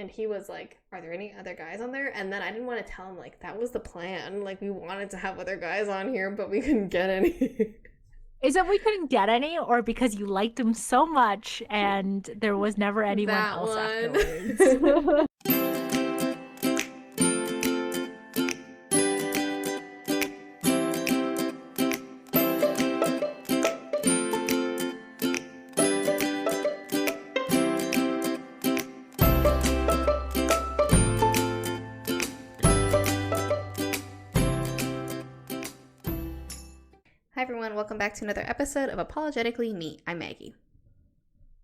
And he was like, are there any other guys on there? And then I didn't want to tell him, like, that was the plan. Like, we wanted to have other guys on here, but we couldn't get any. Is it we couldn't get any, or because you liked him so much and there was never anyone That else one. afterwards? Hi, everyone. Welcome back to another episode of Apologetically Me. I'm Maggie.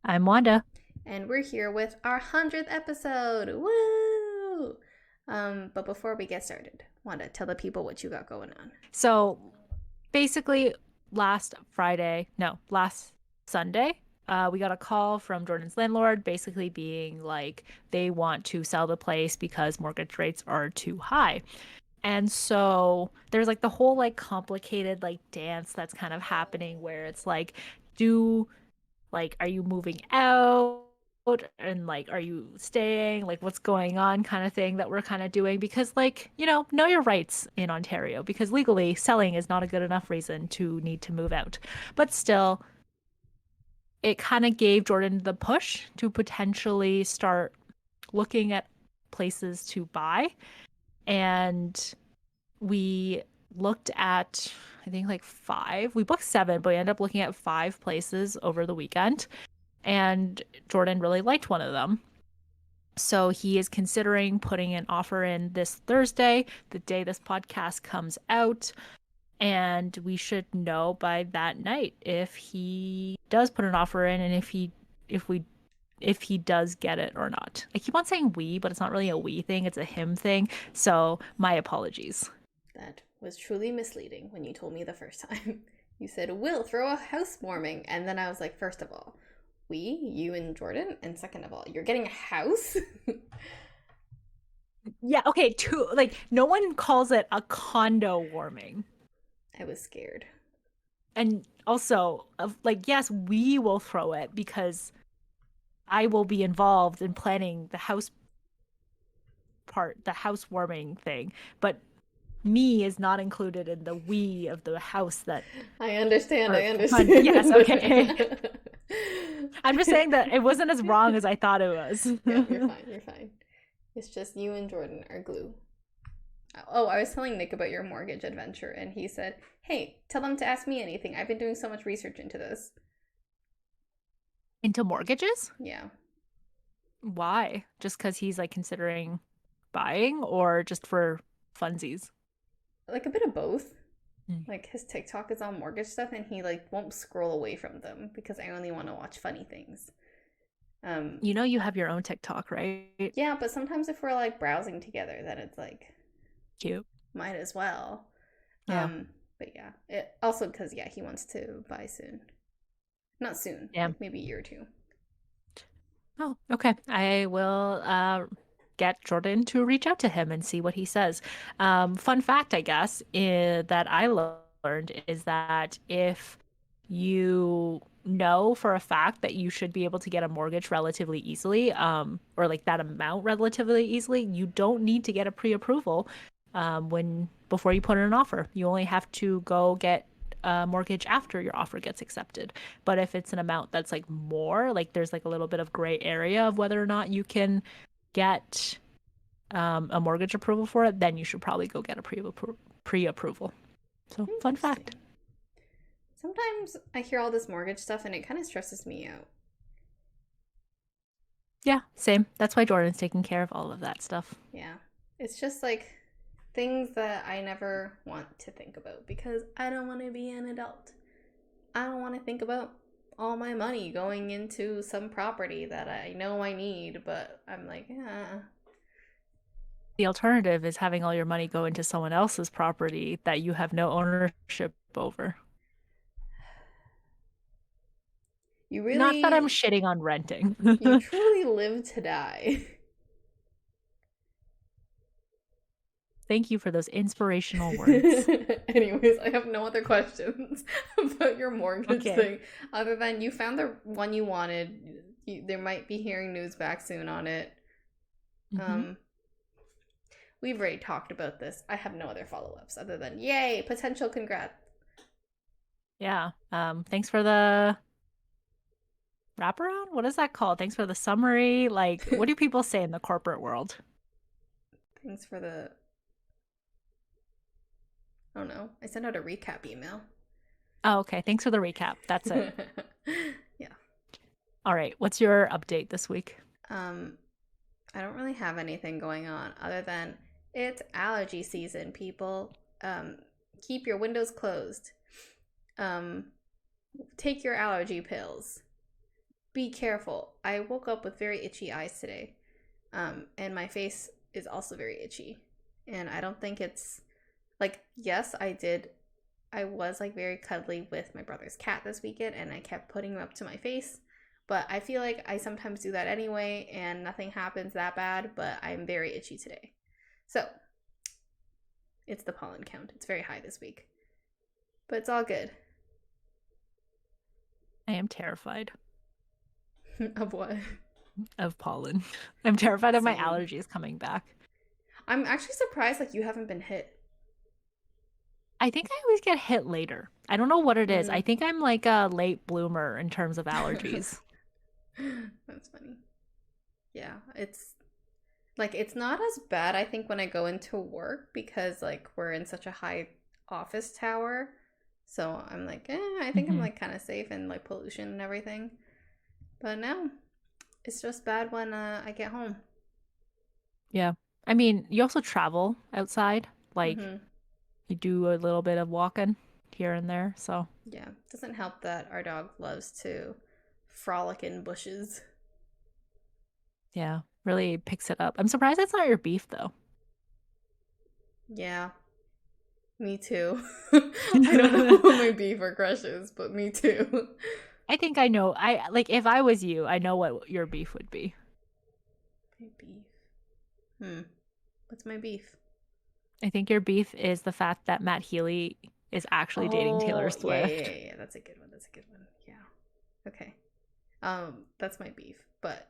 I'm Wanda. And we're here with our 100th episode. Woo! But before we get started, Wanda, tell the people what you got going on. So basically, last Sunday, we got a call from Jordan's landlord basically being like they want to sell the place because mortgage rates are too high. And so there's like the whole like complicated like dance that's kind of happening where it's like, are you moving out? And like, are you staying? Like, what's going on kind of thing that we're kind of doing because, like, know your rights in Ontario because legally selling is not a good enough reason to need to move out. But still, it kind of gave Jordan the push to potentially start looking at places to buy. And we looked at, I think, like five. We booked seven, but we ended up looking at five places over the weekend. And Jordan really liked one of them. So he is considering putting an offer in this Thursday, the day this podcast comes out. And we should know by that night if he does put an offer in and if he does get it or not. I keep on saying we, but it's not really a we thing, it's a him thing. So my apologies. That was truly misleading when you told me the first time. You said, we'll throw a housewarming. And then I was like, first of all, we, you and Jordan. And second of all, you're getting a house? Yeah, okay, no one calls it a condo warming. I was scared. And also, like, yes, we will throw it because I will be involved in planning the housewarming thing, but me is not included in the we of the house that I understand. Yes, okay. I'm just saying that it wasn't as wrong as I thought it was. Yeah, you're fine. It's just you and Jordan are glue. Oh, I was telling Nick about your mortgage adventure, and he said, hey, tell them to ask me anything. I've been doing so much research into this. Into mortgages? Yeah. Why? Just because he's like considering buying or just for funsies? Like a bit of both. Like his TikTok is on mortgage stuff and he like won't scroll away from them because I only want to watch funny things. You have your own TikTok, right? Yeah, but sometimes if we're like browsing together, then it's like Cute. might as well. Yeah. But yeah, it also because he wants to buy soon. Not soon, Yeah. like maybe a year or two. Oh, okay. I will get Jordan to reach out to him and see what he says. Fun fact, I guess, that I learned is that if you know for a fact that you should be able to get a mortgage relatively easily, or like that amount relatively easily, you don't need to get a pre-approval before you put in an offer. You only have to go get a mortgage after your offer gets accepted. But if it's an amount that's like more, like there's like a little bit of gray area of whether or not you can get a mortgage approval for it, then you should probably go get a pre-approval. So fun fact. Sometimes I hear all this mortgage stuff and it kind of stresses me out. Yeah, same. That's why Jordan's taking care of all of that stuff. Yeah. It's just like things that I never want to think about because I don't want to be an adult. I don't want to think about all my money going into some property that I know I need, but I'm like, yeah. The alternative is having all your money go into someone else's property that you have no ownership over. You Not that I'm really, shitting on renting. you truly live to die. Thank you for those inspirational words. Anyways, I have no other questions about your mortgage Okay. thing other than you found the one you wanted. There might be hearing news back soon on it. Mm-hmm. Um, we've already talked about this. I have no other follow ups other than yay, potential congrats. Yeah. Thanks for the wraparound. What is that called? Thanks for the summary. Like, what do people say in the corporate world? Thanks for the. I don't know. I sent out a recap email. Oh, okay. Thanks for the recap. That's it. Yeah. All right. What's your update this week? Um, I don't really have anything going on other than it's allergy season, people. Um, keep your windows closed. Um, take your allergy pills. Be careful. I woke up with very itchy eyes today. And my face is also very itchy. And I don't think it's like, yes, I did. I was like very cuddly with my brother's cat this weekend and I kept putting him up to my face. But I feel like I sometimes do that anyway and nothing happens that bad, but I'm very itchy today. So it's the pollen count. It's very high this week. But it's all good. I am terrified Of what? of pollen. I'm terrified of my Same. allergies coming back. I'm actually surprised like you haven't been hit. I think I always get hit later. I don't know what it is. I Mm. think I'm like a late bloomer in terms of allergies. That's funny. Yeah, it's like it's not as bad I think when I go into work because like we're in such a high office tower. So I'm like, I think I'm Hmm. like kind of safe and like pollution and everything. But no, it's just bad when I get home. Yeah. I mean, you also travel outside. Like, Mm-hmm. you do a little bit of walking here and there. So, Yeah, doesn't help that our dog loves to frolic in bushes. yeah, really picks it up. I'm surprised that's not your beef, though. Yeah, me too. I don't know what my beef or crush is, but me too. I think I know. I like if I was you, I know what your beef would be. My beef. Hmm. What's my beef? I think your beef is the fact that Matt Healy is actually dating Taylor Oh, yeah, yeah, Swift. yeah, yeah. That's a good one. That's a good one. Yeah. Okay. That's my beef. But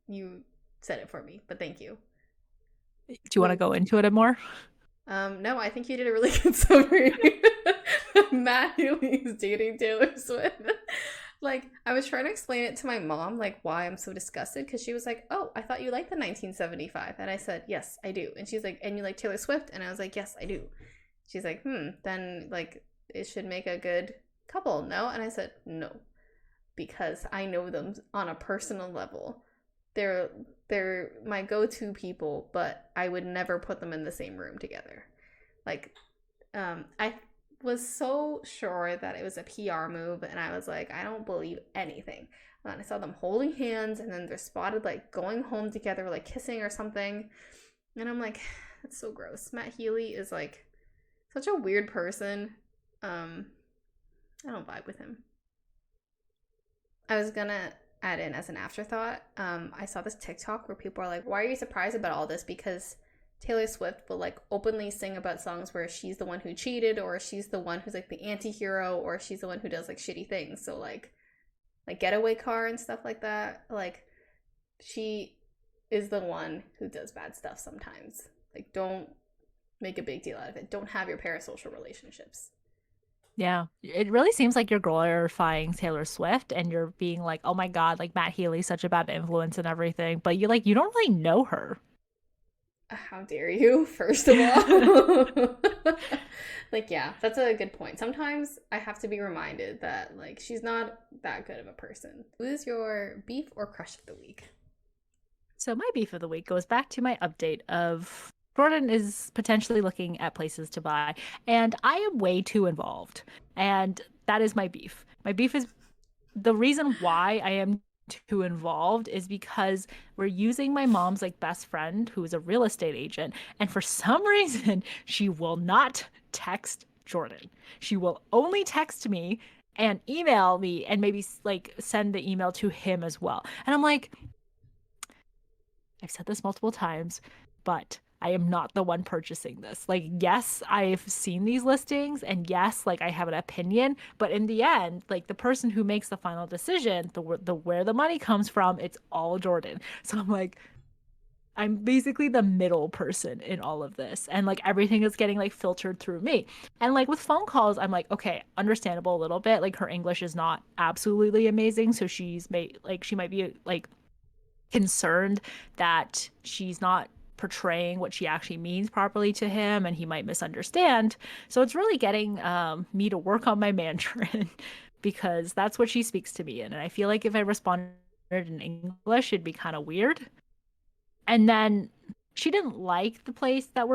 you said it for me. But thank you. Do you want to Wait. go into it more? No, I think you did a really good summary. Matt Healy is dating Taylor Swift. Like, I was trying to explain it to my mom, like why I'm so disgusted, because she was like, "Oh, I thought you liked the 1975," and I said, "Yes, I do." And she's like, "And you like Taylor Swift?" And I was like, "Yes, I do." She's like, then like it should make a good couple, no?" And I said, "No, because I know them on a personal level. They're they're my go-to people, but I would never put them in the same room together." Like, I was so sure that it was a PR move, and I was like, I don't believe anything. And I saw them holding hands, and then they're spotted like going home together, like kissing or something. And I'm like, that's so gross. Matt Healy is like such a weird person. Um, I don't vibe with him. I was gonna add in as an afterthought. I saw this TikTok where people are like, "Why are you surprised about all this?" Because Taylor Swift will like openly sing about songs where she's the one who cheated, or she's the one who's like the anti-hero, or she's the one who does like shitty things. So like Getaway Car and stuff like that. Like she is the one who does bad stuff sometimes. Like don't make a big deal out of it. Don't have your parasocial relationships. Yeah, it really seems like you're glorifying Taylor Swift and you're being like, "Oh my God, like Matt Healy's such a bad influence and everything," but you don't really know her. How dare you, first of all? Like, yeah, that's a good point. Sometimes I have to be reminded that, like, she's not that good of a person. Who's your beef or crush of the week? So my beef of the week goes back to my update of Jordan is potentially looking at places to buy, and I am way too involved. And that is my beef. My beef is the reason why I am too involved is because we're using my mom's like best friend who is a real estate agent, and for some reason she will not text Jordan. She will only text me and email me and maybe like send the email to him as well. And I'm like, I've said this multiple times, but I am not the one purchasing this. Like, yes, I've seen these listings, and yes, like I have an opinion, but in the end, like the person who makes the final decision, the where the money comes from, it's all Jordan. So I'm like, I'm basically the middle person in all of this. And like everything is getting like filtered through me. And like with phone calls, I'm like, okay, understandable a little bit. Like her English is not absolutely amazing. So she might be like concerned that she's not portraying what she actually means properly to him and he might misunderstand. So it's really getting me to work on my Mandarin because that's what she speaks to me in. And I feel like if I responded in English, it'd be kind of weird. And then she didn't like the place that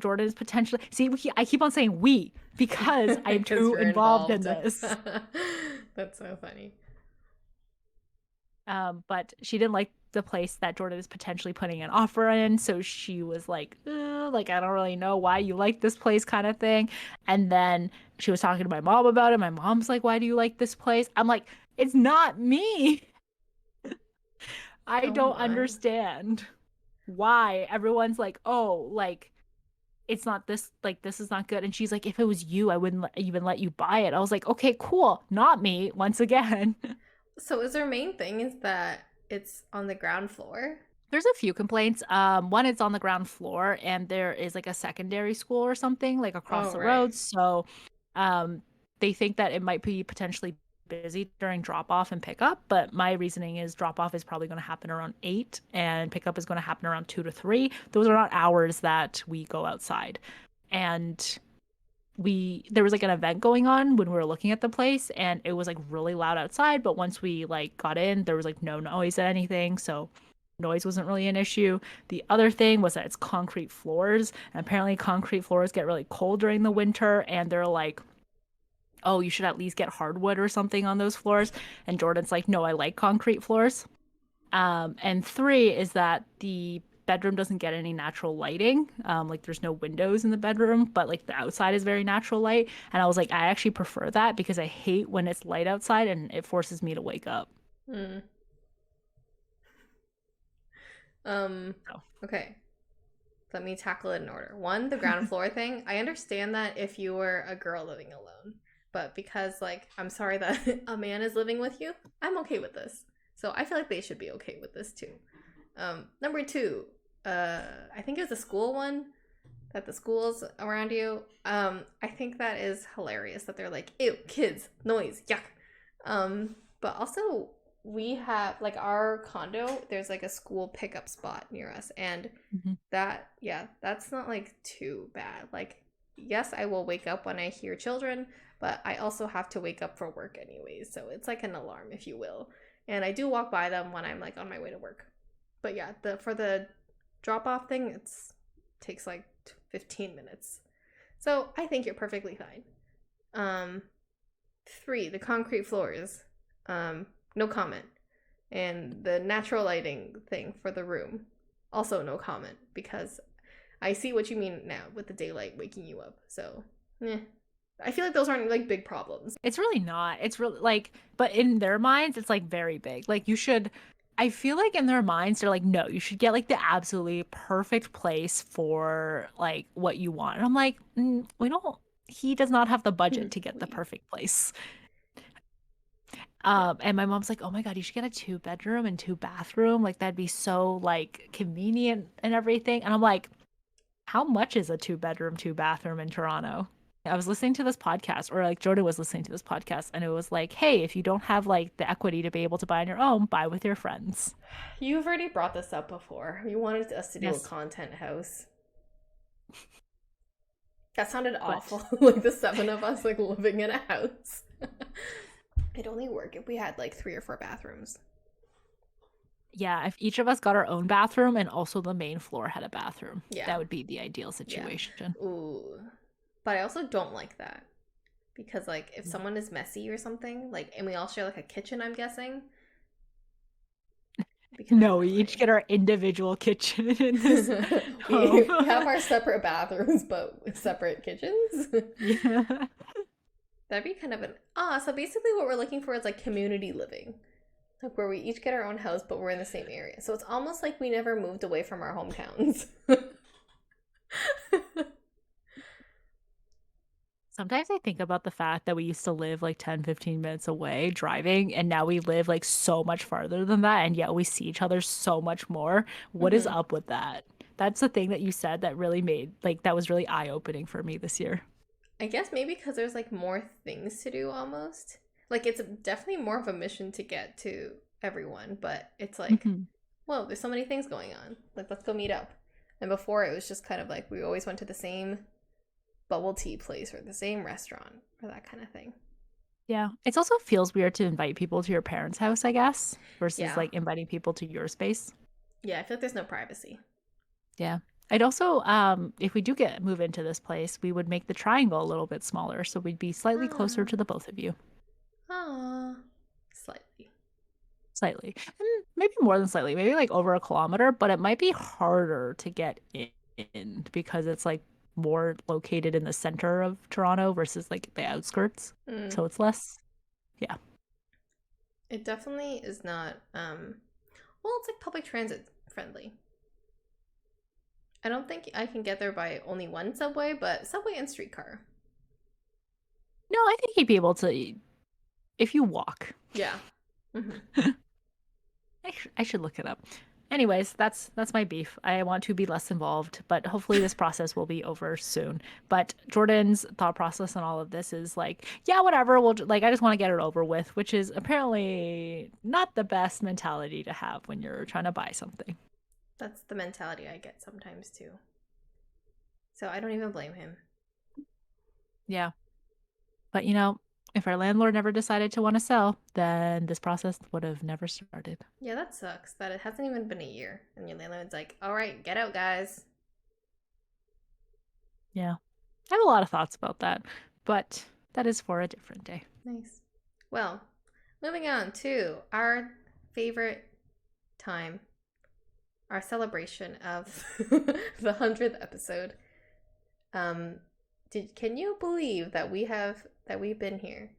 Jordan is potentially. See, I keep on saying we because I am Because too you're involved in involved. this. That's so funny. But she didn't like the place that Jordan is potentially putting an offer in, so she was like, like I don't really know why you like this place, kind of thing. And then she was talking to my mom about it. My mom's like, "Why do you like this place?" I'm like, "It's not me. I Oh don't my. understand why everyone's like, oh, like." It's not this, like this is not good, and she's like, if it was you I wouldn't even let you buy it. I was like, okay, cool, not me once again. So is their main thing is that it's on the ground floor? There's a few complaints. One, it's on the ground floor, and there is like a secondary school or something like across Oh, the right. road. So, um, they think that it might be potentially busy during drop off and pickup. But my reasoning is drop off is probably going to happen around 8, and pickup is going to happen around 2 to 3. Those are not hours that we go outside. And there was like an event going on when we were looking at the place, and it was like really loud outside, but once we like got in there was like no noise or anything, so noise wasn't really an issue. The other thing was that it's concrete floors, and apparently concrete floors get really cold during the winter, and they're like, oh, you should at least get hardwood or something on those floors. And Jordan's like, no, I like concrete floors. And three is that the bedroom doesn't get any natural lighting. Like there's no windows in the bedroom, but like the outside is very natural light. And I was like, I actually prefer that because I hate when it's light outside and it forces me to wake up. Hmm. Um, So, okay. Let me tackle it in order. One, the ground floor thing. I understand that if you were a girl living alone, but because like I'm sorry that a man is living with you, I'm okay with this. So I feel like they should be okay with this too. Number two, I think it was a school one that the schools around you. I think that is hilarious that they're like, ew, kids, noise, yuck. But also we have like our condo, there's like a school pickup spot near us, and mhm. that, yeah, that's not like too bad. Like, yes, I will wake up when I hear children, but I also have to wake up for work anyways, so it's like an alarm, if you will. And I do walk by them when I'm like on my way to work. But yeah, the for the drop off thing, it's takes like 15 minutes. So I think you're perfectly fine. Um, three, the concrete floors. No comment. And the natural lighting thing for the room. Also no comment because I see what you mean now with the daylight waking you up. So, I feel like those aren't like big problems. It's really not. It's really like, but in their minds, it's like very big. Like you should, I feel like in their minds, they're like, no, you should get like the absolutely perfect place for like what you want. And I'm like, we don't, he does not have the budget to get the we perfect place. Yeah. And my mom's like, oh my God, you should get a 2 bedroom and 2 bathroom. Like that'd be so like convenient and everything. And I'm like, how much is a 2 bedroom, 2 bathroom in Toronto? I was listening to this podcast, or like Jordan was listening to this podcast, and it was like, hey, if you don't have like the equity to be able to buy on your own, buy with your friends. You've already brought this up before. You wanted us to do a Yes, content house. That sounded but awful. Like the seven of us like living in a house. It'd only work if we had like 3 or 4 bathrooms. yeah, if each of us got our own bathroom and also the main floor had a bathroom, Yeah. that would be the ideal Yeah. situation. Ooh. But I also don't like that. Because like if someone is messy or something, like and we all share like a kitchen, I'm guessing, it'd be kind of No, we each annoying. get our individual kitchen in this home. We have our separate bathrooms but with separate kitchens. Yeah. That'd be kind of an so basically what we're looking for is like community living. Like where we each get our own house but we're in the same area. So it's almost like we never moved away from our hometowns. Sometimes I think about the fact that we used to live like 10, 15 minutes away driving, and now we live like so much farther than that, and yet we see each other so much more. What is Hmm. up with that? That's the thing that you said that really made, like, that was really eye-opening for me this year. I guess maybe because there's like more things to do almost. Like it's definitely more of a mission to get to everyone, but it's like, Hmm. whoa, there's so many things going on. Like let's go meet up. And before it was just kind of like we always went to the same bubble tea place or the same restaurant or that kind of thing. Yeah. It also feels weird to invite people to your parents' house, I guess, versus Yeah. like inviting people to your space. Yeah, I feel like there's no privacy. Yeah. I'd also, if we do move into this place, we would make the triangle a little bit smaller, so we'd be slightly closer Ah, to the both of you. ah, slightly. Slightly. And maybe more than slightly, maybe like over a kilometer, but it might be harder to get in because it's like more located in the center of Toronto versus like the outskirts. Mm. So it's less, yeah. It definitely is not. Well, it's like public transit friendly. I don't think I can get there by only one subway, but subway and streetcar. No, I think you'd be able to if you walk. Yeah. Hmm. I should look it up. Anyways, that's my beef. I want to be less involved, but hopefully this process will be over soon. But Jordan's thought process on all of this is like, yeah, whatever. Like I just want to get it over with, which is apparently not the best mentality to have when you're trying to buy something. That's the mentality I get sometimes too. So I don't even blame him. Yeah. But if our landlord never decided to want to sell, then this process would have never started. Yeah, that sucks that it hasn't even been a year and your landlord's like, all right, get out, guys. Yeah. I have a lot of thoughts about that, but that is for a different day. Nice. Well, moving on to our favorite time, our celebration of the 100th episode. Um, can you believe that we've been here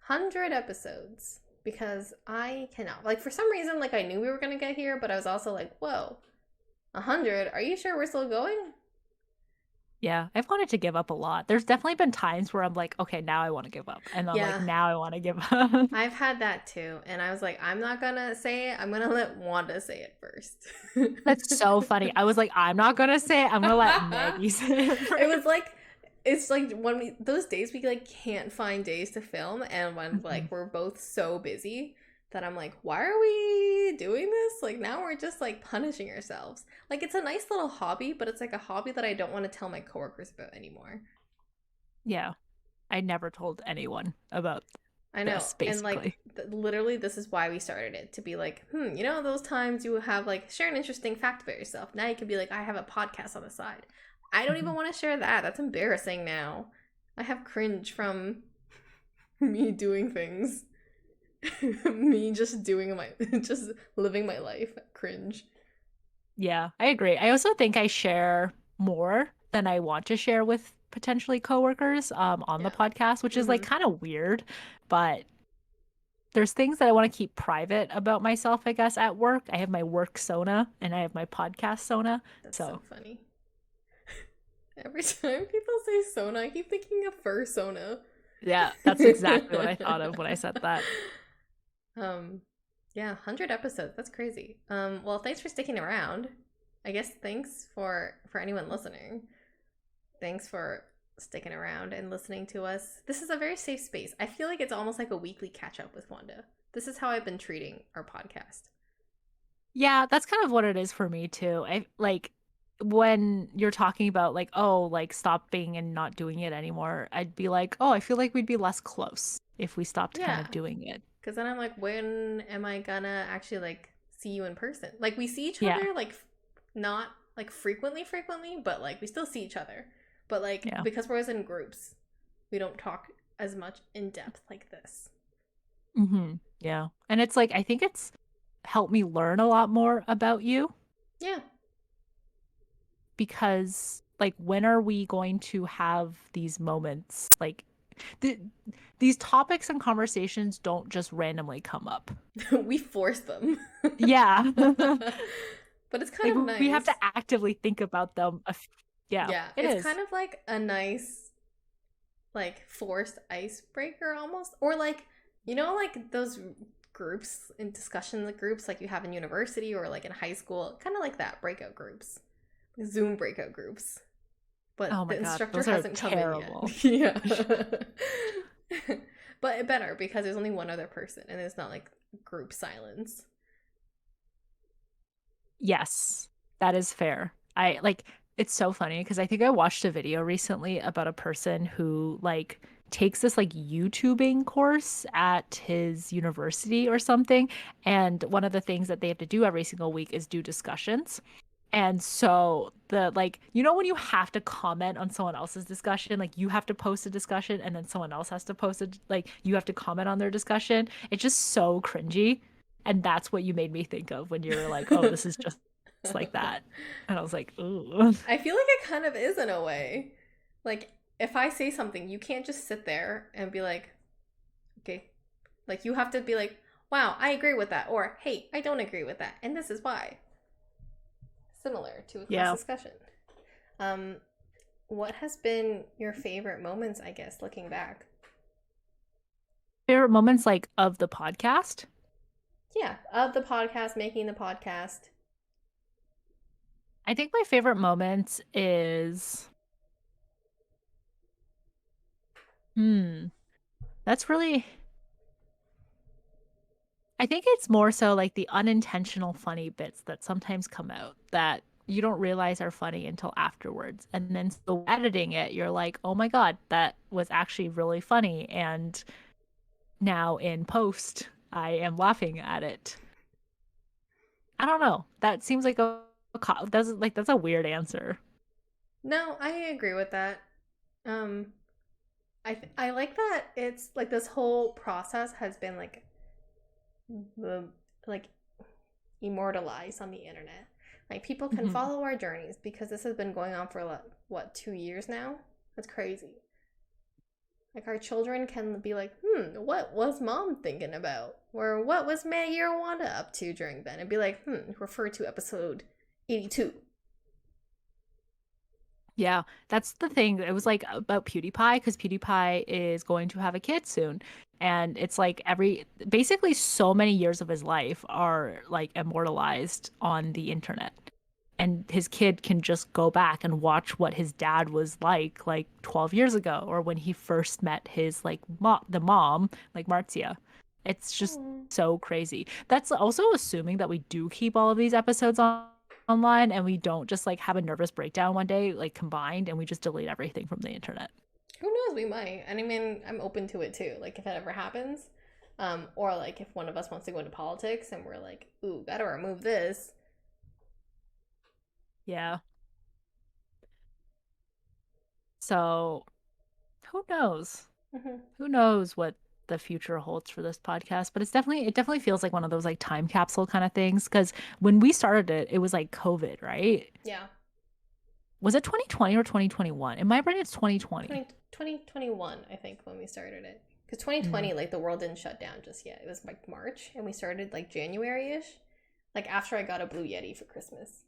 100 episodes? Because I cannot. Like for some reason, like I knew we were gonna get here, but I was also like, whoa, 100? Are you sure we're still going? Yeah, I've wanted to give up a lot. There's definitely been times where I'm like, okay, now I want to give up. And I'm like, Yeah, now I want to give up. I've had that too, and I was like, I'm not gonna say it. I'm gonna let Wanda say it first. That's so funny. I was like, I'm not gonna say it. I'm gonna let Maggie say it It first. was like it's like when we those days we like can't find days to film, and when Mhm. like we're both so busy that I'm like, why are we doing this? Like now we're just like punishing ourselves. Like it's a nice little hobby, but it's like a hobby that I don't want to tell my coworkers about anymore. Yeah, I never told anyone about I know. this, And like basically. literally this is why we started it to be like, you know those times you have like share an interesting fact about yourself. Now you can be like, I have a podcast on the side. I don't even Mhm. want to share that. That's embarrassing now. I have cringe from me doing things. Me just doing my just living my life. Cringe. Yeah, I agree. I also think I share more than I want to share with potentially coworkers on the Yeah. podcast, which is like Mhm. kind of weird, but there's things that I want to keep private about myself, I guess, at work. I have my work Sona and I have my podcast Sona. That's so So, funny. Every time people say Sona, I keep thinking of fur Sona. yeah, that's exactly what I thought of when I said that. um yeah, 100 episodes. That's crazy. Well, thanks for sticking around. I guess thanks for anyone listening. Thanks for sticking around and listening to us. This is a very safe space. I feel like it's almost like a weekly catch up with Wanda. This is how I've been treating our podcast. Yeah, that's kind of what it is for me too. I like when you're talking about like, oh, like stopping and not doing it anymore, I'd be like, oh, I feel like we'd be less close if we stopped kind Yeah, of doing it. because then I'm like, when am I gonna actually like see you in person? Like we see each Yeah, other like not like frequently, but like we still see each other. But like yeah. because we're always in groups, we don't talk as much in depth like this. Yeah. And it's like I think it's helped me learn a lot more about you Yeah. because like when are we going to have these moments? Like th these topics and conversations don't just randomly come up. We force them. Yeah. But it's kind Like of we have to nice. actively think about them. Yeah, Yeah, it it's is. kind of like a nice like forced icebreaker almost, or like like those groups and discussion groups like you have in university or like in high school, kind of like that, breakout groups, Zoom breakout groups, Oh but my the God, instructor those are hasn't come in yet. terrible. Yeah. But better because there's only one other person and it's not like group silence. Yes, that is fair. I like it's so funny because I think I watched a video recently about a person who like takes this like YouTubing course at his university or something. And one of the things that they have to do every single week is do discussions. And so the like, when you have to comment on someone else's discussion, like you have to post a discussion and then someone else has to post it, like you have to comment on their discussion. It's just so cringy. And that's what you made me think of when you were like, oh, this is just like that. And I was like, ooh. I feel like it kind of is in a way. Like, if I say something, you can't just sit there and be like, okay. Like, you have to be like, wow, I agree with that. Or, hey, I don't agree with that. And this is why. Similar to a class Yeah. discussion. Um, what has been your favorite moments, I guess, looking back? Favorite moments like of the podcast? Yeah, of the podcast, making the podcast. I think my favorite moments is hmm, that's really I think it's more so like the unintentional funny bits that sometimes come out that you don't realize are funny until afterwards. And then so editing it, you're like, oh my God, that was actually really funny. And now in post, I am laughing at it. I don't know. That seems like that's a weird answer. No, I agree with that. Um, I like that it's like this whole process has been the like immortalized on the internet. Like people can Mhm. follow our journeys because this has been going on for like, what, 2 years now? That's crazy. Like our children can be like, what was mom thinking about? Or what was Maggie or Wanda up to during then? And be like, refer to episode 82. Yeah, that's the thing. It was like about PewDiePie because PewDiePie is going to have a kid soon. And it's like basically so many years of his life are like immortalized on the internet. And his kid can just go back and watch what his dad was like 12 years ago or when he first met his like the mom, like Marcia. It's just Oh. so crazy. That's also assuming that we do keep all of these episodes online and we don't just like have a nervous breakdown one day like combined and we just delete everything from the internet. Who knows? We might. And I mean, I'm open to it too. Like if that ever happens, or like if one of us wants to go into politics and we're like, ooh, gotta remove this. Yeah. So who knows? Mm-hmm. Who knows what the future holds for this podcast, but it definitely feels like one of those like time capsule kind of things because when we started it, it was like COVID, right? Yeah. Was it 2020 or 2021? In my brain, it's 2020. 2021, I think, when we started it. Because Mm. 2020, like, the world didn't shut down just yet. It was like March, and we started like January ish. Like, after I got a Blue Yeti for Christmas.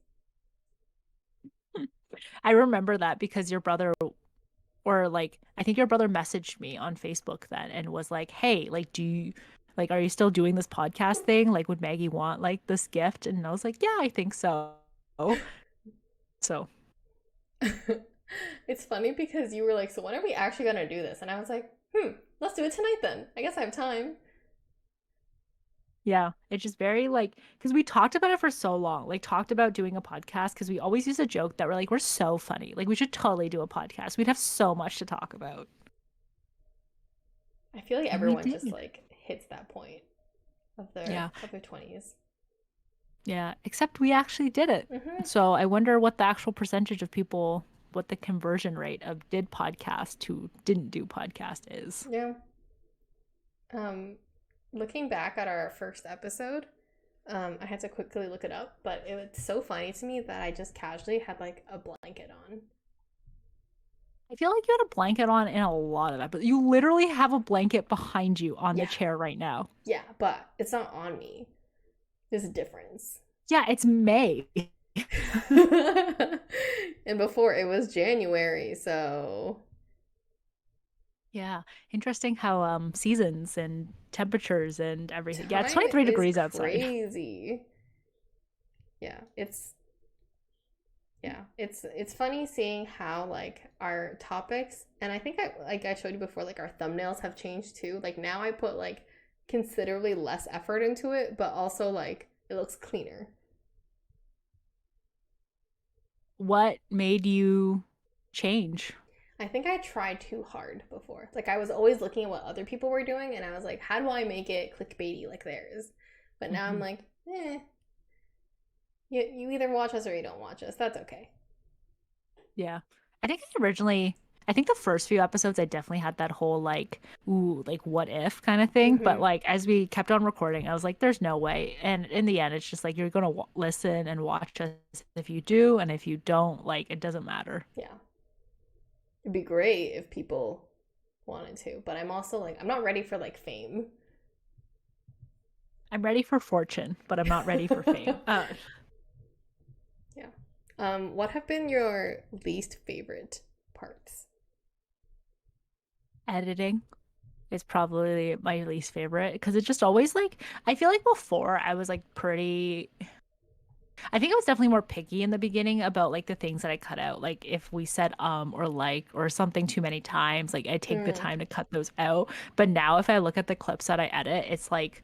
I remember that because your brother, or like, I think your brother messaged me on Facebook then and was like, hey, like, are you still doing this podcast thing? Like, would Maggie want like this gift? And I was like, yeah, I think so. So, It's funny because you were like, so when are we actually gonna do this? And I was like, let's do it tonight then. I guess I have time. yeah, it's just very like because we talked about it for so long, like talked about doing a podcast because we always use a joke that we're like, we're so funny. Like we should totally do a podcast. We'd have so much to talk about. I feel like And we everyone just did. like hits that point Yeah. of their 20s. Yeah. Except we actually did it. Mm-hmm. So I wonder what the actual percentage of people, what the conversion rate of did podcast to didn't do podcast is. Yeah. Um, Looking back at our first episode, I had to quickly look it up, but it was so funny to me that I just casually had like a blanket on. I feel like you had a blanket on in a lot of episodes. You literally have a blanket behind you on the Yeah, chair right now. yeah, but it's not on me. There's a difference. Yeah, it's May. And before it was January, so Yeah. Interesting how seasons and temperatures and everything. Yeah, it's Time 23 is degrees outside. crazy. Yeah, it's funny seeing how like our topics, and I think I showed you before, like our thumbnails have changed too. Like now I put like considerably less effort into it, but also like it looks cleaner. What made you change? I think I tried too hard before. Like I was always looking at what other people were doing, and I was like, how do I make it clickbaity like theirs? But now I'm Mhm. like, you either watch us or you don't watch us. That's okay. Yeah. I think I think the first few episodes, I definitely had that whole like, ooh, like what if kind of thing. But Mm-hmm. like as we kept on recording, I was like, there's no way. And in the end, it's just like you're gonna listen and watch us if you do, and if you don't, like it doesn't matter. Yeah, it'd be great if people wanted to, but I'm also like, I'm not ready for like fame. I'm ready for fortune, but I'm not ready for fame. Yeah. What have been your least favorite parts? Editing is probably my least favorite because it just always like I feel like before I was like pretty I think I was definitely more picky in the beginning about like the things that I cut out. Like if we said or like or something too many times, like I take the Mm. time to cut those out. But now if I look at the clips that I edit, it's like,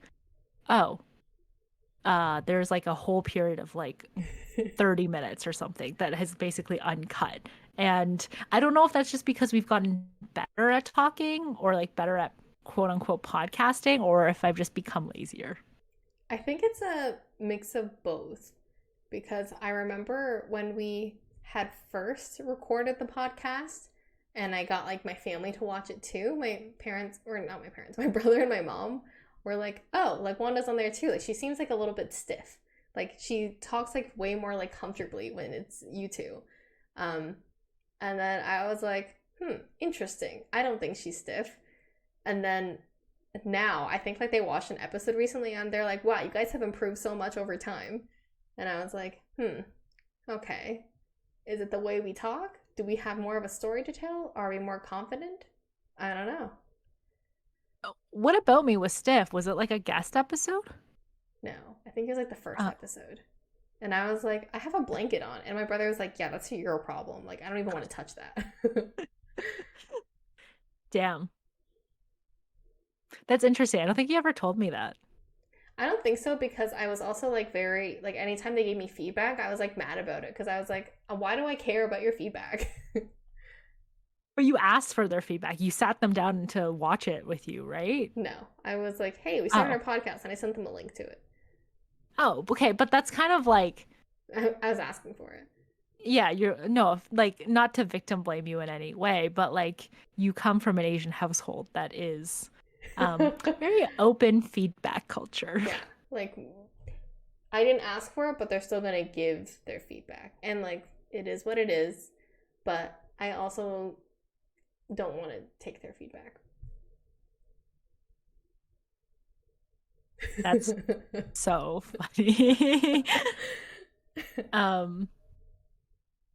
oh, there's like a whole period of like 30 minutes or something that has basically uncut. And I don't know if that's just because we've gotten better at talking or like better at quote unquote podcasting or if I've just become lazier. I think it's a mix of both because I remember when we had first recorded the podcast and I got like my family to watch it too. My parents, or not my parents, my brother and my mom were like, "Oh, like Wanda's on there too. Like she seems like a little bit stiff. Like she talks like way more like comfortably when it's you two." Um, and then I was like, interesting. I don't think she's stiff. And then now I think like they watched an episode recently and they're like, wow, you guys have improved so much over time. And I was like, okay. Is it the way we talk? Do we have more of a story to tell? Are we more confident? I don't know. What About Me was stiff? Was it like a guest episode? No, I think it was like the first Uh, episode. And I was like, I have a blanket on. And my brother was like, yeah, that's your problem. Like, I don't even want to touch that. damn. That's interesting. I don't think you ever told me that. I don't think so because I was also like very like anytime they gave me feedback, I was like mad about it because I was like, why do I care about your feedback? But you asked for their feedback. You sat them down to watch it with you, right? No, I was like, hey, we started Oh. our podcast, and I sent them a link to it. Oh, okay. But that's kind of like, I was asking for it. yeah, you're no, like not to victim blame you in any way, but like you come from an Asian household that is very open feedback culture. Yeah, like I didn't ask for it, but they're still gonna give their feedback, and like it is what it is. But I also don't want to take their feedback. That's so funny. um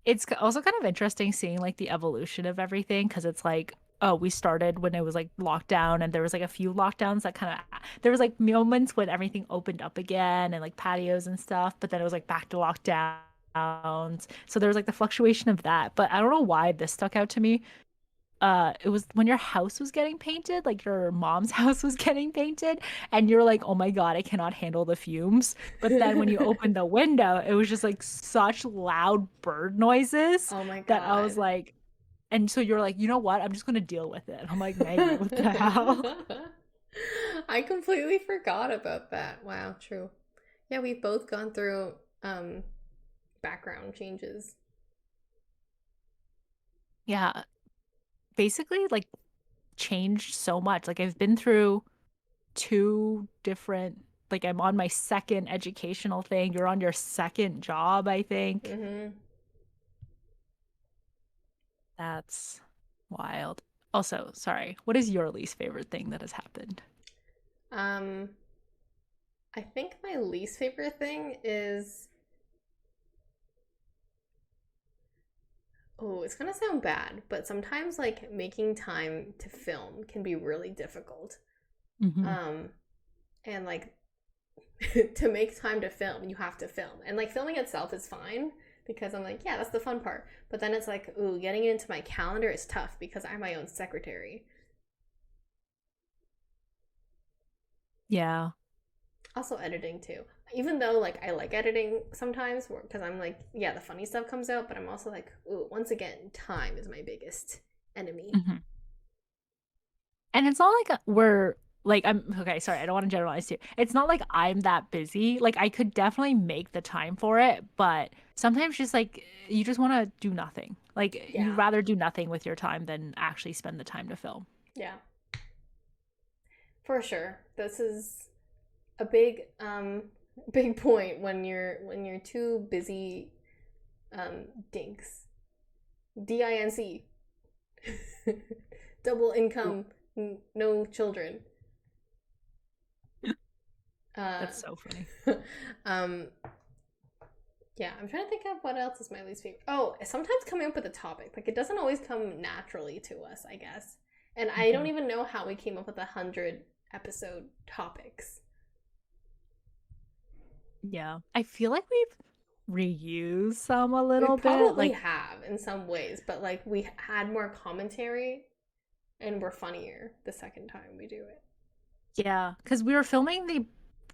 it's also kind of interesting seeing like the evolution of everything because it's like oh we started when it was like lockdown and there was like a few lockdowns that kind of there was like moments when everything opened up again and like patios and stuff but then it was like back to lockdowns so there was like the fluctuation of that but I don't know why this stuck out to me it was when your house was getting painted, like your mom's house was getting painted, and you're like, oh my God, I cannot handle the fumes. But then when you opened the window, it was just like such loud bird noises Oh my that I was god. like, and so you're like, you know what? I'm just gonna deal with it. I'm like, Maggie, what the hell? I completely forgot about that. Wow, true. Yeah, we've both gone through um background changes. Yeah, basically like changed so much. Like I've been through two different like I'm on my second educational thing. You're on your second job, I think. Mm-hmm. That's wild. Also, sorry, what is your least favorite thing that has happened? Um, I think my least favorite thing is Oh, it's gonna sound bad, but sometimes like making time to film can be really difficult. Mm-hmm. Um, and like to make time to film, you have to film. And like filming itself is fine because I'm like, yeah, that's the fun part. But then it's like, ooh, getting it into my calendar is tough because I'm my own secretary. Yeah. Also editing too. Even though like I like editing sometimes because I'm like, yeah, the funny stuff comes out, but I'm also like, ooh, once again, time is my biggest enemy. Mm-hmm. And it's not like we're like I'm okay, sorry, I don't want to generalize too. It's not like I'm that busy. Like I could definitely make the time for it, but sometimes just like you just want to do nothing. Like you Yeah. rather do nothing with your time than actually spend the time to film. Yeah. For sure. This is a big big point when you're too busy dinks. DINC. Double income, no children. Uh That's so funny. um yeah, I'm trying to think of what else is my least favorite. Oh, sometimes coming up with a topic. Like it doesn't always come naturally to us, I guess. And I don't Mhm. even know how we came up with 100 episode topics. Yeah. I feel like we've reused some a We little bit. probably Like, have in some ways, but like we had more commentary and we're funnier the second time we do it. yeah, because we were filming the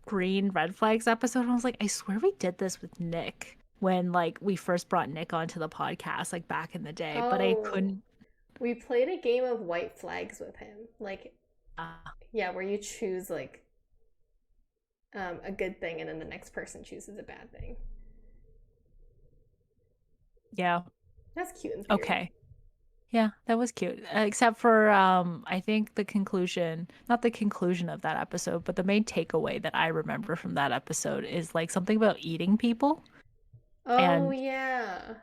green red flags episode, and I was like, I swear we did this with Nick when like we first brought Nick onto the podcast, like back in the day, but I Oh, couldn't. we played a game of white flags with him. Like, Uh, yeah, where you choose like a good thing and then the next person chooses a bad thing. yeah. That's cute in theory. Okay. Yeah, that was cute. Except for I think the conclusion, not the conclusion of that episode, but the main takeaway that I remember from that episode is like something about eating people. Oh And yeah.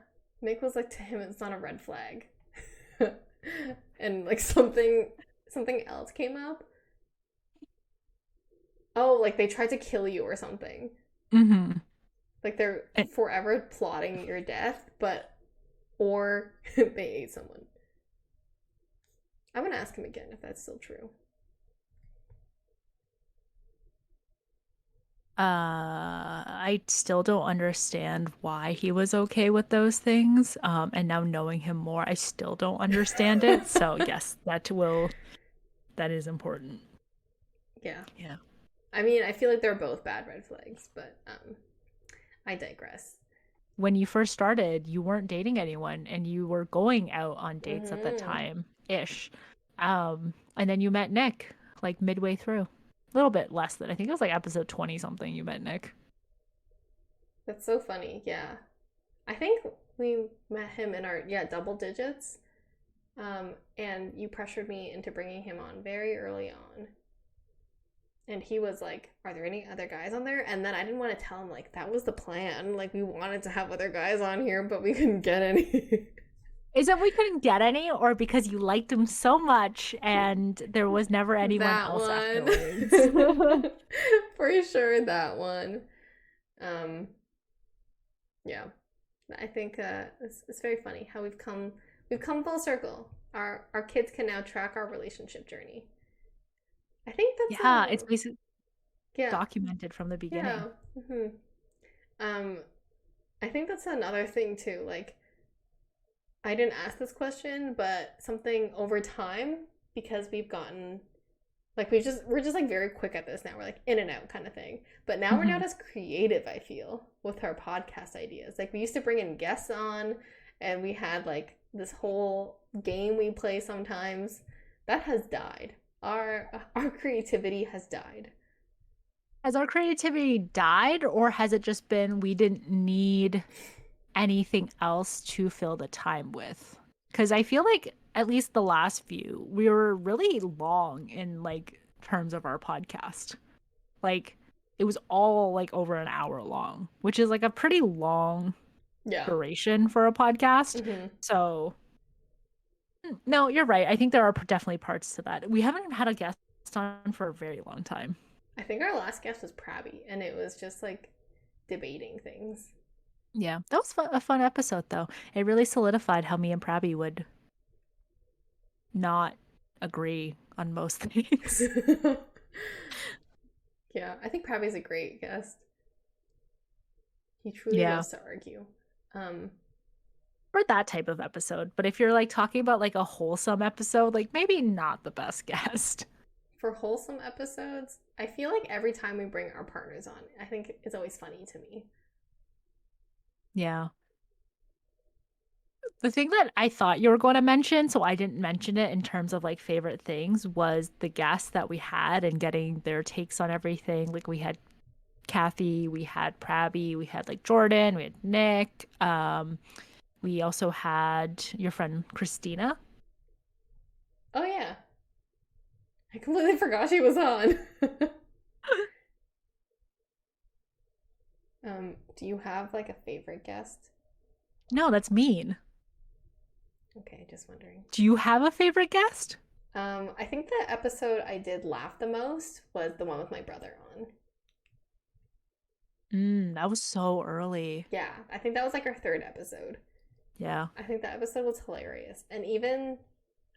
Nick was like to him it's not a red flag. And like something else came up. Oh, like they tried to kill you or something. mhm. Like they're And, forever plotting your death, but or they ate someone. I'm gonna ask him again if that's still true. I still don't understand why he was okay with those things. And now knowing him more, I still don't understand it. So yes, that is important. Yeah. Yeah. I mean, I feel like they're both bad red flags, but I digress. When you first started, you weren't dating anyone and you were going out on dates at that Mm-hmm. time ish. And then you met Nick like midway through. A little bit less than I think it was like episode 20 something you met Nick. That's so funny. Yeah. I think we met him in our double digits. And you pressured me into bringing him on very early on. And he was like, "Are there any other guys on there?" And then I didn't want to tell him like that was the plan. Like we wanted to have other guys on here, but we couldn't get any. Is it we couldn't get any or because you liked him so much and there was never anyone That else one. afterwards? For sure that one. Um yeah. I think it's very funny how we've come full circle. Our kids can now track our relationship journey. I think that's Yeah, it's basically yeah. documented from the Yeah. beginning. hmm Um I think that's another thing too. Like I didn't ask this question, but something over time because we've gotten like we're just like very quick at this now. We're like in and out kind of thing. But now we're Hmm. not as creative, I feel, with our podcast ideas. Like we used to bring in guests on and we had like this whole game we play sometimes. That has died. Our creativity has died. Has our creativity died or has it just been we didn't need anything else to fill the time with? Because I feel like at least the last few, we were really long in like terms of our podcast. Like it was all like over an hour long, which is like a pretty long Yeah. duration for a podcast. hmm So, no, you're right. I think there are definitely parts to that. We haven't had a guest on for a very long time. I think our last guest was Prabby, and it was just like debating things. Yeah, that was a fun episode though. It really solidified how me and Prabby would not agree on most things. Yeah, I think Prabby's a great guest. He truly Yeah, loves to argue. Um, for that type of episode. But if you're like talking about like a wholesome episode, like maybe not the best guest. for wholesome episodes, I feel like every time we bring our partners on, I think it's always funny to me. Yeah. The thing that I thought you were going to mention, so I didn't mention it in terms of like favorite things, was the guests that we had and getting their takes on everything. Like we had Kathy, we had Prabby, we had like Jordan, we had Nick. We also had your friend Christina. Oh yeah, I completely forgot she was on. Do you have like a favorite guest? No, that's mean. Okay, just wondering. Do you have a favorite guest? I think the episode I did laugh the most was the one with my brother on. That was so early. Yeah, I think that was like our third episode. Yeah. I think that episode was hilarious. And even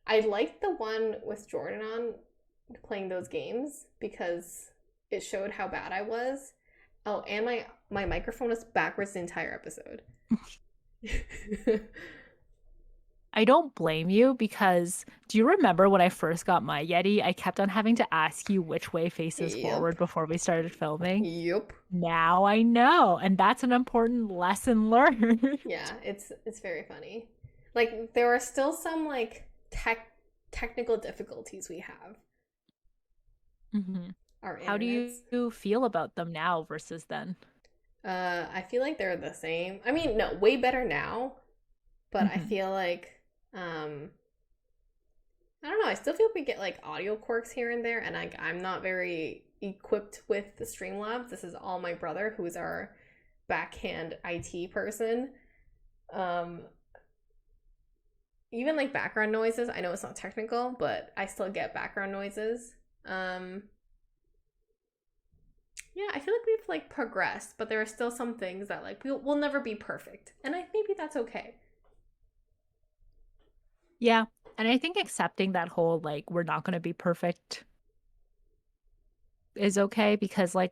I liked the one with Jordan on playing those games because it showed how bad I was. Oh, and my microphone was backwards the entire episode. I don't blame you because do you remember when I first got my Yeti? I kept on having to ask you which way faces Yep. forward before we started filming. Yep. Now I know, and that's an important lesson learned. Yeah, it's very funny. Like there are still some like technical difficulties we have. hmm Our How do internets. you feel about them now versus then? I feel like they're the same. I mean, no, way better now, but I hmm feel like I don't know. I still feel we get like audio quirks here and there, and I'm not very equipped with the Streamlabs. This is all my brother, who is our backhand IT person. Um, Even like background noises. I know it's not technical, but I still get background noises. Um, yeah, I feel like we've like progressed, but there are still some things that like we'll never be perfect, and maybe that's okay. Yeah, and I think accepting that whole like we're not going to be perfect is okay because like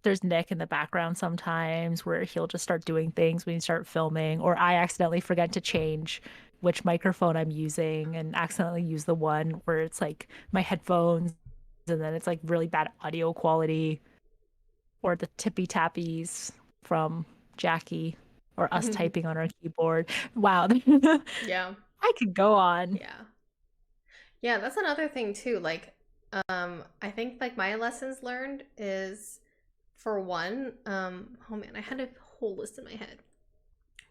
there's Nick in the background sometimes where he'll just start doing things when you start filming, or I accidentally forget to change which microphone I'm using and accidentally use the one where it's like my headphones and then it's like really bad audio quality, or the tippy tappies from Jackie or us typing on our keyboard. Wow. Yeah, I could go on. yeah, yeah. That's another thing too. Like, I think like my lessons learned is for one, oh man, I had a whole list in my head.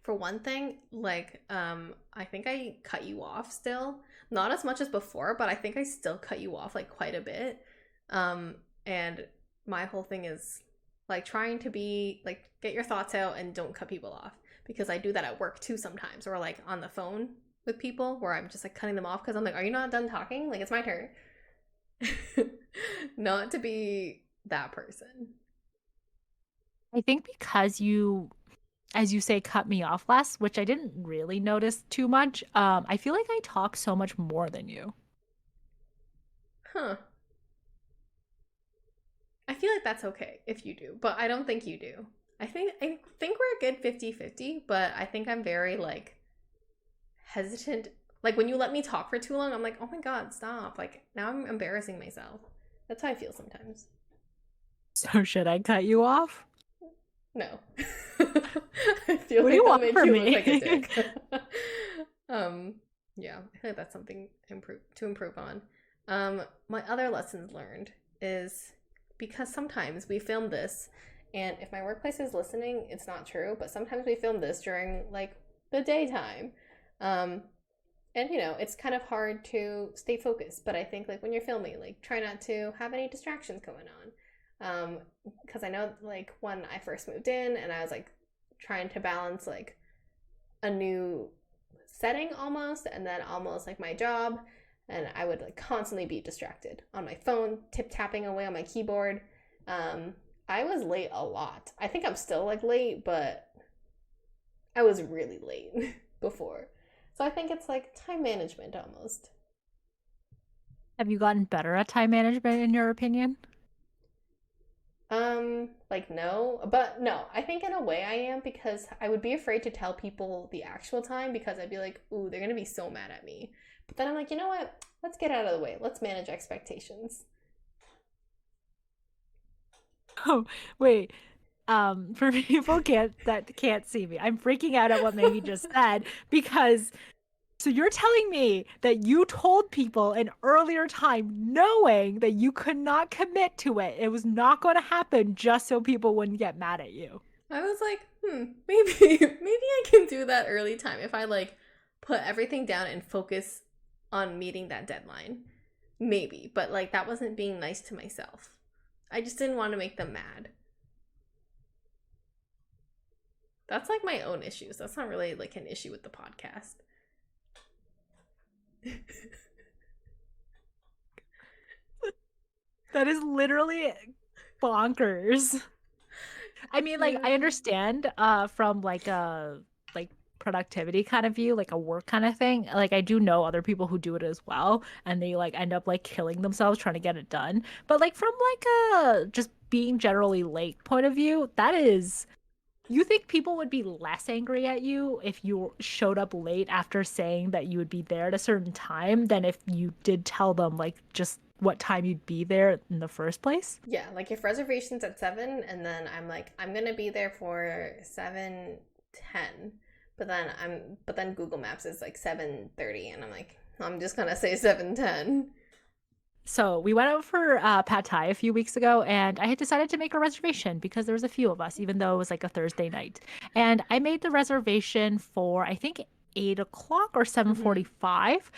For one thing, like, I think I cut you off still. Not as much as before, but I think I still cut you off like quite a bit. Um, and my whole thing is like trying to be like get your thoughts out and don't cut people off because I do that at work too sometimes or like on the phone with people where I'm just like cutting them off because I'm like, are you not done talking? Like it's my turn. Not to be that person. I think because you, as you say, cut me off last, which I didn't really notice too much. I feel like I talk so much more than you. Huh. I feel like that's okay if you do, but I don't think you do. I think we're a good 50-50, but I think I'm very like hesitant. Like when you let me talk for too long, I'm like, "Oh my god, stop." Like now I'm embarrassing myself. That's how I feel sometimes. So should I cut you off? No. I feel What do like you that'll want make from you look like a me? dick. um yeah, I feel like that's something to improve on. My other lessons learned is because sometimes we film this and if my workplace is listening, it's not true, but sometimes we film this during like the daytime. Um and it's kind of hard to stay focused, but I think like when you're filming, like try not to have any distractions going on. Because I know like when I first moved in and I was like trying to balance like a new setting almost and then almost like my job, and I would like constantly be distracted on my phone, tip tapping away on my keyboard. I was late a lot. I think I'm still like late, but I was really late before. So I think it's like time management almost. Have you gotten better at time management in your opinion? Like no, but no, I think in a way I am because I would be afraid to tell people the actual time because I'd be like, ooh, they're gonna be so mad at me. But then I'm like, you know what? Let's get out of the way. Let's manage expectations. Oh, wait. For people can't see me, I'm freaking out at what Maggie just said because so you're telling me that you told people an earlier time knowing that you could not commit to it. It was not going to happen just so people wouldn't get mad at you. I was like, maybe I can do that early time if I like put everything down and focus on meeting that deadline. Maybe, but like that wasn't being nice to myself. I just didn't want to make them mad. That's like my own issues. That's not really like an issue with the podcast. That is literally bonkers. I mean, like I understand from like a like productivity kind of view, like a work kind of thing. Like I do know other people who do it as well and they like end up like killing themselves trying to get it done. But like from like a just being generally late point of view, that is you think people would be less angry at you if you showed up late after saying that you would be there at a certain time than if you did tell them like just what time you'd be there in the first place? Yeah, like if reservation's at 7 and then I'm like I'm going to be there for 7:10, but then Google Maps is like 7:30 and I'm like I'm just going to say 7:10. So we went out for pad thai a few weeks ago, and I had decided to make a reservation because there was a few of us, even though it was like a Thursday night. And I made the reservation for I think 8 o'clock or Mhm. 7:45,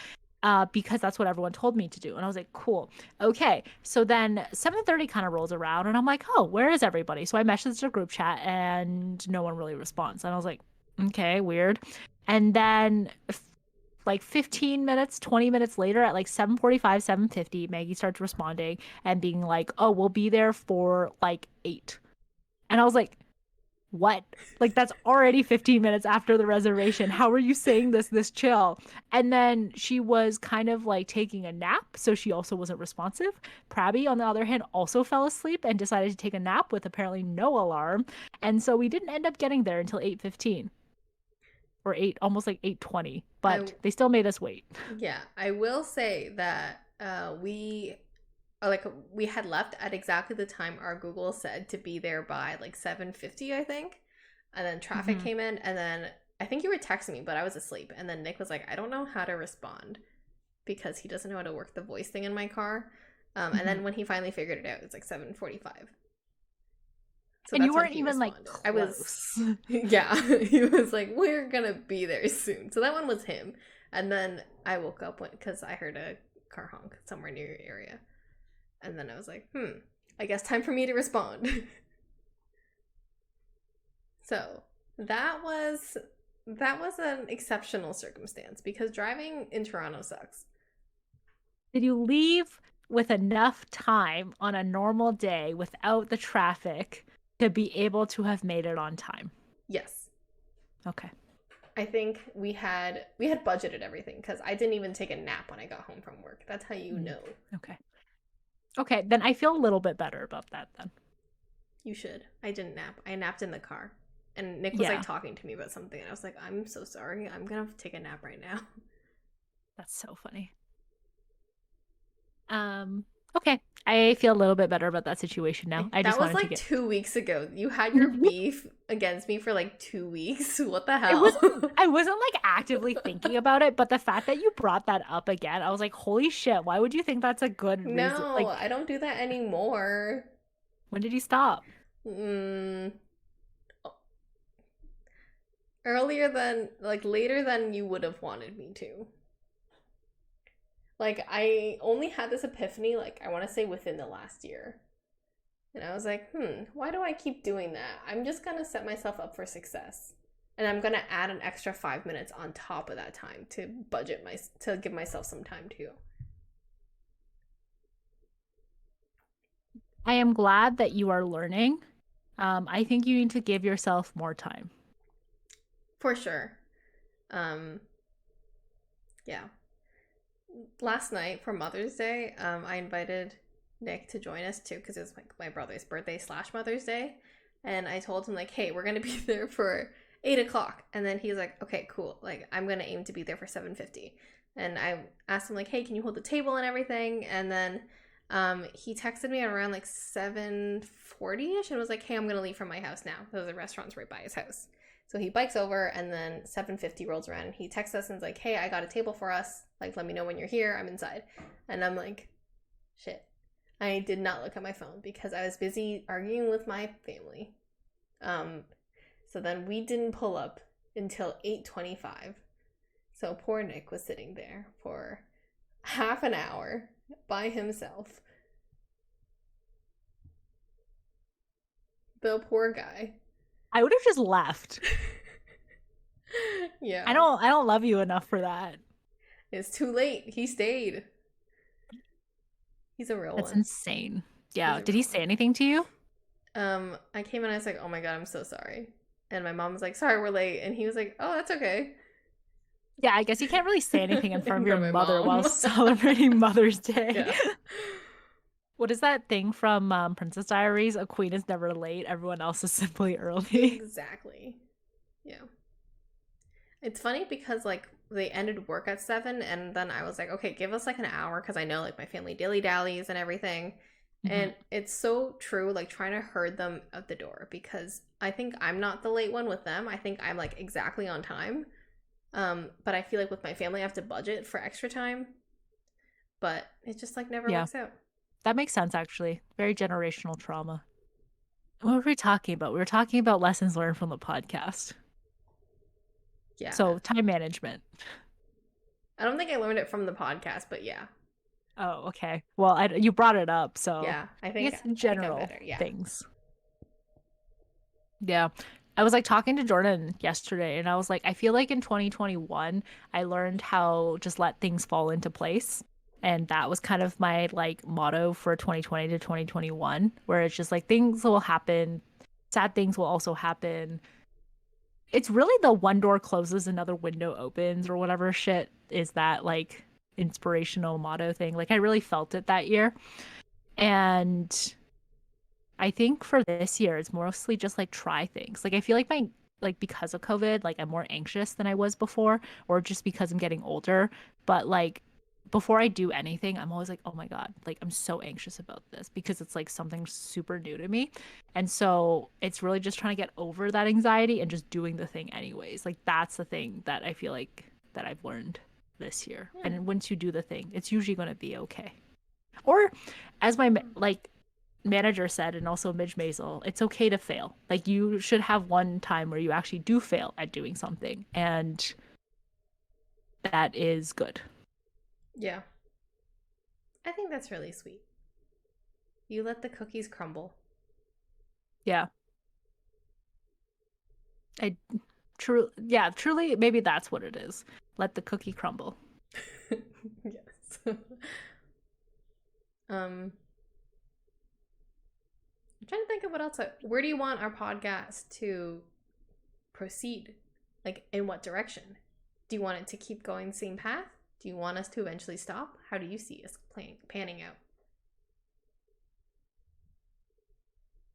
because that's what everyone told me to do. And I was like, cool, okay. So then 7:30 kind of rolls around, and I'm like, oh, where is everybody? So I messaged a group chat, and no one really responds. And I was like, okay, weird. And then like 15 minutes, 20 minutes later at like 7:45, 7:50, Maggie starts responding and being like, "Oh, we'll be there for like 8." And I was like, "What? Like that's already 15 minutes after the reservation. How are you saying this chill?" And then she was kind of like taking a nap, so she also wasn't responsive. Prabby, on the other hand, also fell asleep and decided to take a nap with apparently no alarm. And so we didn't end up getting there until 8:15 or 8 almost like 8:20, I but they still made us wait. Yeah, I will say that like we had left at exactly the time our Google said to be there by like 7:50, I think. And then traffic Mhm. came in and then I think you were texting me, but I was asleep. And then Nick was like, I don't know how to respond because he doesn't know how to work the voice thing in my car. And Mhm. then when he finally figured it out, it's like 7:45. So And you that's when weren't he even like responded. I was, close. yeah, he was like, we're gonna be there soon. So that one was him. And then I woke up because I heard a car honk somewhere near your area. And then I was like, I guess time for me to respond. So that was that was an exceptional circumstance because driving in Toronto sucks. Did you leave with enough time on a normal day without the traffic to be able to have made it on time? Yes. Okay. I think we had budgeted everything because I didn't even take a nap when I got home from work. That's how you Mm. know. Okay. Okay, then I feel a little bit better about that then. You should. I didn't nap. I napped in the car. And Nick was like Yeah, talking to me about something and I was like, I'm so sorry. I'm gonna take a nap right now. that's so funny. Um, okay. I feel a little bit better about that situation now. I That just was wanted to like get 2 weeks ago. You had your beef against me for like 2 weeks. What the it hell? wasn't I wasn't like actively thinking about it, but the fact that you brought that up again, I was like, holy shit, why would you think that's a good reason? No, Like, I don't do that anymore. when did you stop? Mm, earlier than, like, later than you would have wanted me to. Like, I only had this epiphany, like, I want to say within the last year. And I was like, why do I keep doing that? I'm just gonna set myself up for success. And I'm gonna add an extra 5 minutes on top of that time to to give myself some time too. I am glad that you are learning. I think you need to give yourself more time. For sure. Um, yeah. Last night for Mother's Day, I invited Nick to join us too because it was like my brother's birthday / Mother's Day, and I told him like, hey, we're gonna be there for 8 o'clock, and then he's like, okay, cool, like I'm gonna aim to be there for 7:50, and I asked him like, hey, can you hold the table and everything, and then he texted me around like 7:40ish and was like, hey, I'm gonna leave from my house now. There's a restaurant's right by his house. So he bikes over, and then 7:50 rolls around. And he texts us and is like, hey, I got a table for us. Like, let me know when you're here. I'm inside. And I'm like, shit. I did not look at my phone because I was busy arguing with my family. So then we didn't pull up until 8:25. So poor Nick was sitting there for half an hour by himself. The poor guy. I would have just left. Yeah. I don't love you enough for that. It's too late. He stayed. He's a real That's one. insane. Yeah. He's a Did he real say one. anything to you? I came in and I was like, oh my god, I'm so sorry. And my mom was like, sorry, we're late. And he was like, oh, that's okay. Yeah, I guess you can't really say anything in front In of your front of my mother while mom. celebrating Mother's Day. Yeah. What is that thing from Princess Diaries? A queen is never late. Everyone else is simply early. Exactly. Yeah. It's funny because like they ended work at 7, and then I was like, okay, give us like an hour because I know like my family dilly dallies and everything. And it's so true, like trying to herd them out the door because I think I'm not the late one with them. I think I'm like exactly on time. But I feel like with my family, I have to budget for extra time. But it just like never Yeah, works out. that makes sense actually. Very generational trauma. What were we talking about? We were talking about lessons learned from the podcast. Yeah. So, time management. I don't think I learned it from the podcast, but yeah. Oh, okay. Well, you brought it up, so Yeah, I I think guess I think I'm general better. Yeah. things. Yeah. I was like talking to Jordan yesterday and I was like, I feel like in 2021, I learned how just let things fall into place. And that was kind of my like motto for 2020 to 2021, where it's just like things will happen, sad things will also happen. It's really the one door closes, another window opens, or whatever shit is that like inspirational motto thing. Like I really felt it that year. And I think for this year, it's mostly just like try things. Like I feel like because of COVID, like I'm more anxious than I was before, or just because I'm getting older. But like before I do anything, I'm always like, oh my God, like I'm so anxious about this because it's like something super new to me. And so it's really just trying to get over that anxiety and just doing the thing anyways. Like that's the thing that I feel like that I've learned this year. Yeah. And once you do the thing, it's usually going to be okay. Or as my like manager said, and also Midge Maisel, it's okay to fail. Like you should have one time where you actually do fail at doing something, and that is good. Yeah. I think that's really sweet. You let the cookies crumble. Yeah. Truly, maybe that's what it is. Let the cookie crumble. Yes. I'm trying to think of what else. Where do you want our podcast to proceed? Like, in what direction? Do you want it to keep going the same path? Do you want us to eventually stop? How do you see us panning out?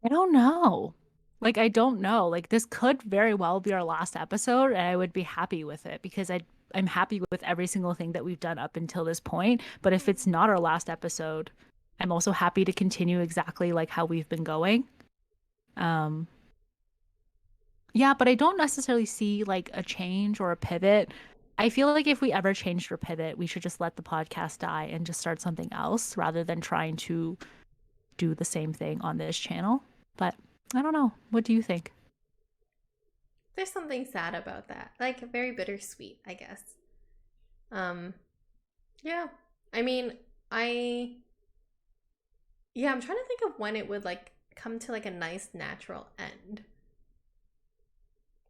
I don't know. Like I don't know. Like this could very well be our last episode, and I would be happy with it because I'm happy with every single thing that we've done up until this point. But if it's not our last episode, I'm also happy to continue exactly like how we've been going. Um, yeah, but I don't necessarily see like a change or a pivot. I feel like if we ever changed or pivot, we should just let the podcast die and just start something else rather than trying to do the same thing on this channel. But I don't know. What do you think? There's something sad about that. Like, very bittersweet, I guess. Yeah. I mean, I'm trying to think of when it would like come to like a nice natural end.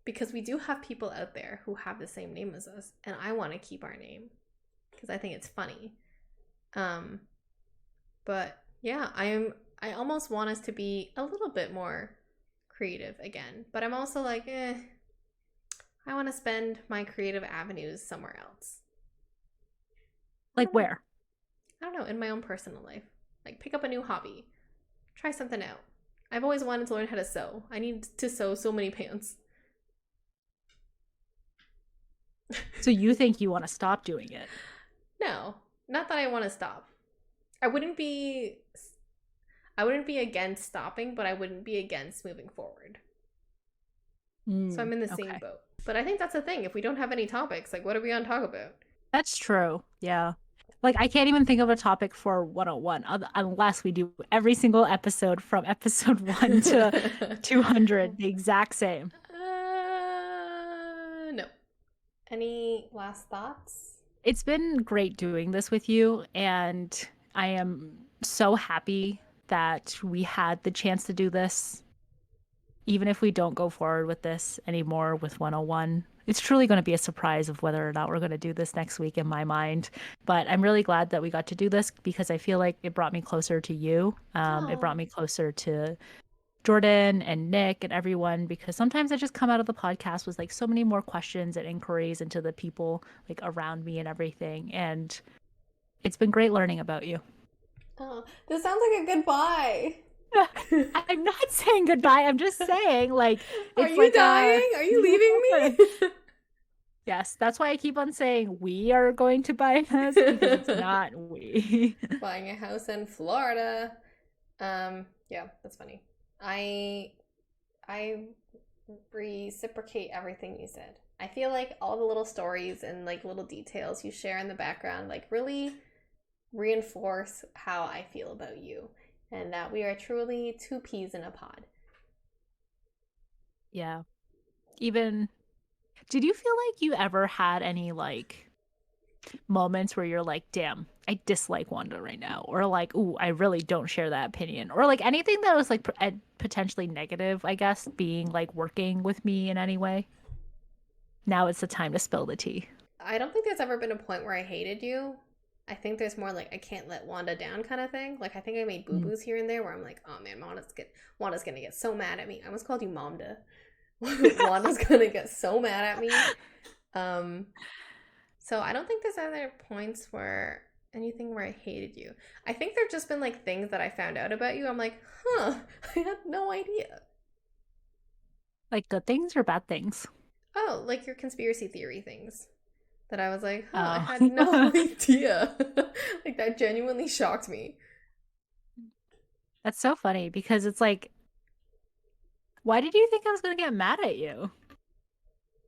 Because we do have people out there who have the same name as us, and I want to keep our name because I think it's funny. But yeah, I almost want us to be a little bit more creative again. But I'm also like, I want to spend my creative avenues somewhere else. I Like don't know. where? I don't know, in my own personal life. Like pick up a new hobby. Try something out. I've always wanted to learn how to sew. I need to sew so many pants. So you think you want to stop doing it? No, not that I want to stop. I wouldn't be I wouldn't be against stopping, but I wouldn't be against moving forward. So I'm in the same Okay. boat. But I think that's the thing. If we don't have any topics, like what are we on talk about? That's true. Yeah. Like I can't even think of a topic for 101 unless we do every single episode from episode 1 to 200 the exact same. No. Any last thoughts? It's been great doing this with you, and I am so happy that we had the chance to do this. Even if we don't go forward with this anymore with 101, it's truly going to be a surprise of whether or not we're going to do this next week in my mind. But I'm really glad that we got to do this because I feel like it brought me closer to you. It brought Oh. me closer to Jordan and Nick and everyone because sometimes I just come out of the podcast with like so many more questions and inquiries into the people like around me and everything. And it's been great learning about you. Oh, this sounds like a goodbye. I'm not saying goodbye. I'm just saying like Are it's you like a dying? Are you leaving me? yes, that's why I keep on saying we are going to buy this because it's not we. Buying a house in Florida. Yeah, that's funny. I I reciprocate everything you said. I feel like all the little stories and like little details you share in the background like really reinforce how I feel about you and that we are truly two peas in a pod. Yeah. Even did you feel like you ever had any like moments where you're like, damn, I dislike Wanda right now, or like, ooh, I really don't share that opinion, or like anything that was like potentially negative, I guess, being like working with me in any way? Now it's the time to spill the tea. I don't think there's ever been a point where I hated you. I think there's more like I can't let Wanda down kind of thing. Like I think I made boo Mm. boos here and there where I'm like, oh man, Wanda's gonna get so mad at me. I almost called you Momda. Wanda's gonna get so mad at me. Um, so I don't think there's other points where anything where I hated you. I think there've just been like things that I found out about you. I'm like, huh, I had no idea. Like good things or bad things? Oh, like your conspiracy theory things. That I was like, huh, I had no Oh. idea. Like that genuinely shocked me. That's so funny because it's like, why did you think I was gonna get mad at you?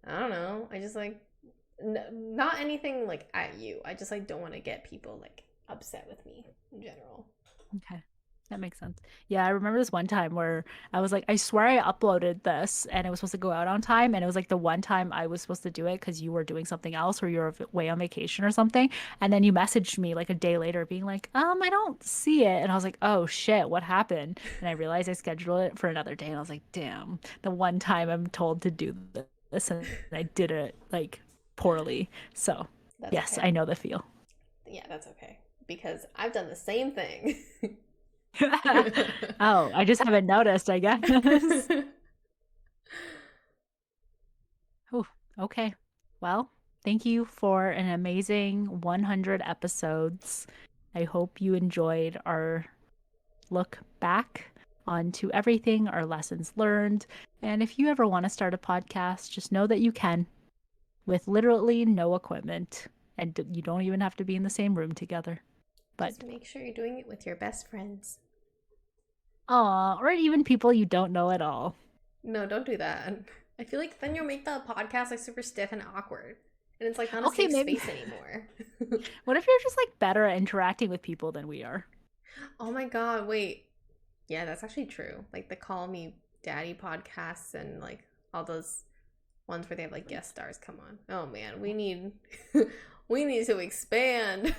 I don't know. I just like not anything like at you. I just like don't want to get people like upset with me in general. Okay. That makes sense. Yeah, I remember this one time where I was like, I swear I uploaded this and it was supposed to go out on time. And it was like the one time I was supposed to do it because you were doing something else or you were away on vacation or something. And then you messaged me like a day later being like, I don't see it. And I was like, oh shit, what happened? And I realized I scheduled it for another day. And I was like, damn, the one time I'm told to do this and I did it like poorly. So, That's yes, okay. I know the feel. Yeah, that's okay. Because I've done the same thing. Oh, I just haven't noticed, I guess. Oh, okay. Well, thank you for an amazing 100 episodes. I hope you enjoyed our look back onto everything, our lessons learned. And if you ever want to start a podcast, just know that you can with literally no equipment. And you don't even have to be in the same room together. But, Just make sure you're doing it with your best friends. or even people you don't know at all. No, don't do that. I feel like then you'll make the podcast like super stiff and awkward. And it's like not a Okay, safe maybe. space anymore. What if you're just like better at interacting with people than we are? Oh my god, wait. Yeah, that's actually true. Like the Call Me Daddy podcasts and like all those ones where they have like guest stars come on. Oh man, we need we need to expand.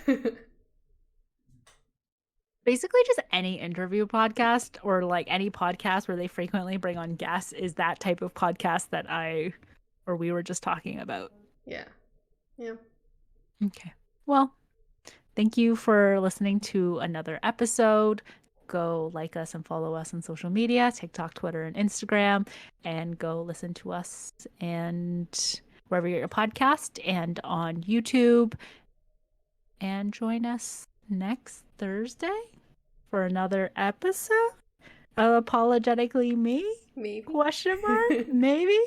Basically, just any interview podcast or like any podcast where they frequently bring on guests is that type of podcast that we were just talking about. Yeah. Yeah. Okay. Well, thank you for listening to another episode. Go like us and follow us on social media, TikTok, Twitter, and Instagram, and go listen to us and wherever you get your podcast and on YouTube. And join us next Thursday for another episode of Apologetically Me? Maybe. Question mark? Maybe?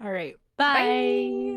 All right. Bye. Bye.